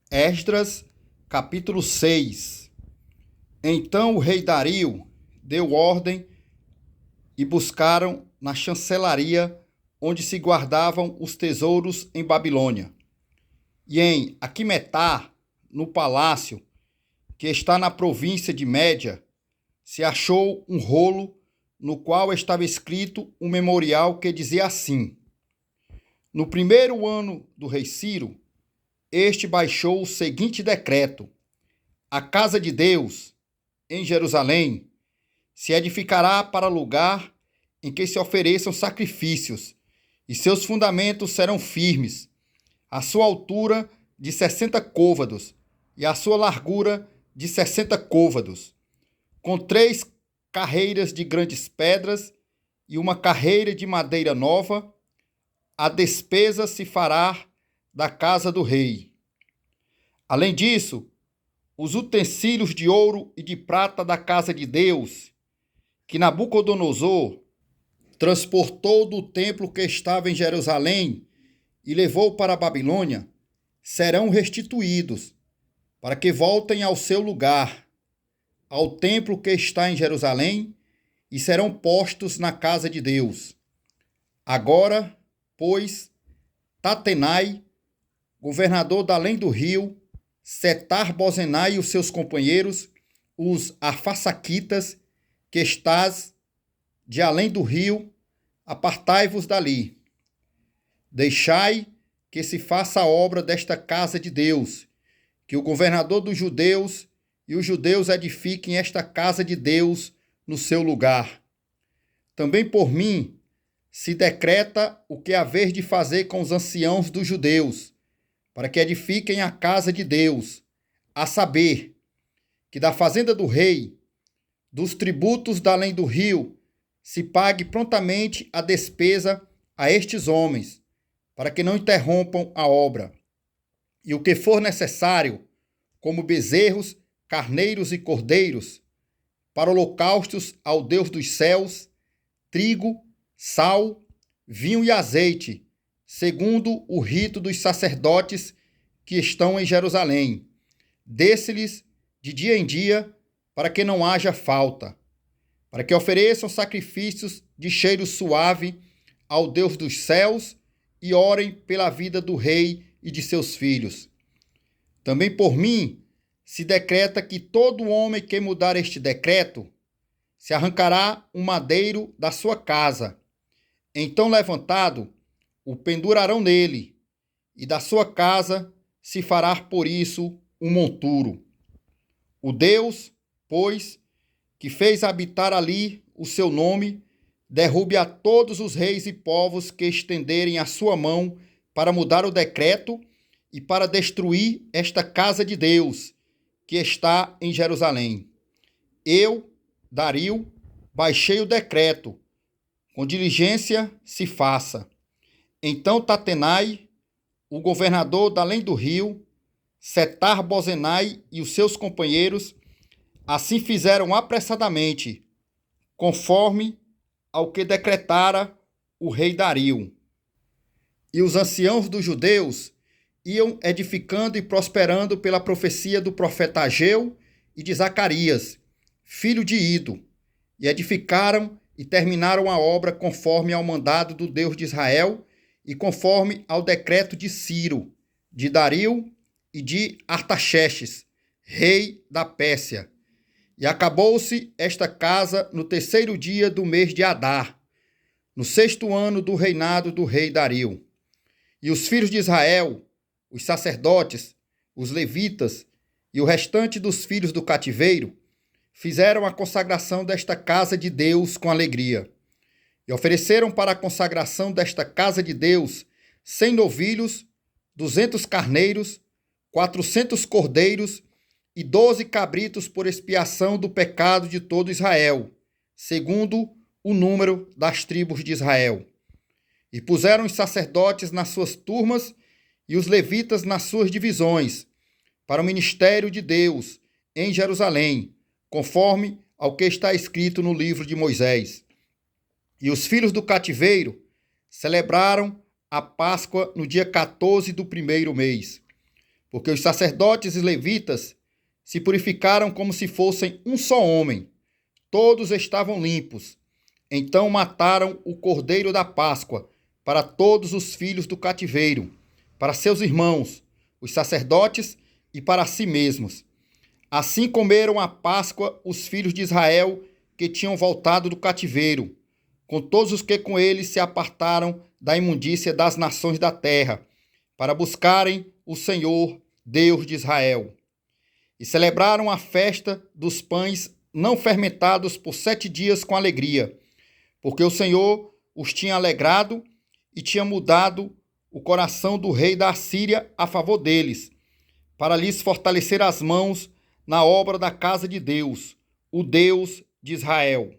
Esdras, capítulo 6. Então o rei Dario deu ordem e buscaram na chancelaria onde se guardavam os tesouros em Babilônia. E em Aquimetá, no palácio, que está na província de Média, se achou um rolo no qual estava escrito um memorial que dizia assim: No primeiro ano do rei Ciro, este baixou o seguinte decreto: a casa de Deus, em Jerusalém, se edificará para lugar em que se ofereçam sacrifícios, e seus fundamentos serão firmes, a sua altura de 60 côvados e a sua largura de 60 côvados, com 3 carreiras de grandes pedras e uma carreira de madeira nova. A despesa se fará da casa do rei. Além disso, os utensílios de ouro e de prata da casa de Deus, que Nabucodonosor transportou do templo que estava em Jerusalém e levou para a Babilônia, serão restituídos, para que voltem ao seu lugar, ao templo que está em Jerusalém, e serão postos na casa de Deus. Agora, pois, Tatenai, governador da além do rio, Setar-Bozenai e os seus companheiros, os Arfasaquitas, que estás de além do rio, apartai-vos dali. Deixai que se faça a obra desta casa de Deus, que o governador dos judeus e os judeus edifiquem esta casa de Deus no seu lugar. Também por mim se decreta o que haver de fazer com os anciãos dos judeus, para que edifiquem a casa de Deus, a saber, que da fazenda do rei, dos tributos da além do rio, se pague prontamente a despesa a estes homens, para que não interrompam a obra. E o que for necessário, como bezerros, carneiros e cordeiros, para holocaustos ao Deus dos céus, trigo, sal, vinho e azeite, segundo o rito dos sacerdotes que estão em Jerusalém. Desse-lhes de dia em dia, para que não haja falta, para que ofereçam sacrifícios de cheiro suave ao Deus dos céus e orem pela vida do rei e de seus filhos. Também por mim se decreta que todo homem que mudar este decreto se arrancará um madeiro da sua casa. Então, levantado, o pendurarão nele, e da sua casa se fará por isso um monturo. O Deus, pois, que fez habitar ali o seu nome, derrube a todos os reis e povos que estenderem a sua mão para mudar o decreto e para destruir esta casa de Deus, que está em Jerusalém. Eu, Dario, baixei o decreto, com diligência se faça. Então Tatenai, o governador da além do rio, Setar-Bozenai e os seus companheiros, assim fizeram apressadamente, conforme ao que decretara o rei Dario. E os anciãos dos judeus iam edificando e prosperando pela profecia do profeta Ageu e de Zacarias, filho de Ido, e edificaram e terminaram a obra conforme ao mandado do Deus de Israel e conforme ao decreto de Ciro, de Dario e de Artaxerxes, rei da Pérsia. E acabou-se esta casa no 3º dia do mês de Adar, no 6º ano do reinado do rei Dario. E os filhos de Israel, os sacerdotes, os levitas e o restante dos filhos do cativeiro, fizeram a consagração desta casa de Deus com alegria. E ofereceram para a consagração desta casa de Deus 100 novilhos, 200 carneiros, 400 cordeiros e 12 cabritos por expiação do pecado de todo Israel, segundo o número das tribos de Israel. E puseram os sacerdotes nas suas turmas e os levitas nas suas divisões, para o ministério de Deus em Jerusalém, conforme ao que está escrito no livro de Moisés. E os filhos do cativeiro celebraram a Páscoa no dia 14 do 1º mês, porque os sacerdotes e levitas se purificaram como se fossem um só homem. Todos estavam limpos. Então mataram o cordeiro da Páscoa para todos os filhos do cativeiro, para seus irmãos, os sacerdotes, e para si mesmos. Assim comeram a Páscoa os filhos de Israel que tinham voltado do cativeiro, com todos os que com eles se apartaram da imundícia das nações da terra, para buscarem o Senhor, Deus de Israel. E celebraram a festa dos pães não fermentados por 7 dias com alegria, porque o Senhor os tinha alegrado e tinha mudado o coração do rei da Assíria a favor deles, para lhes fortalecer as mãos na obra da casa de Deus, o Deus de Israel.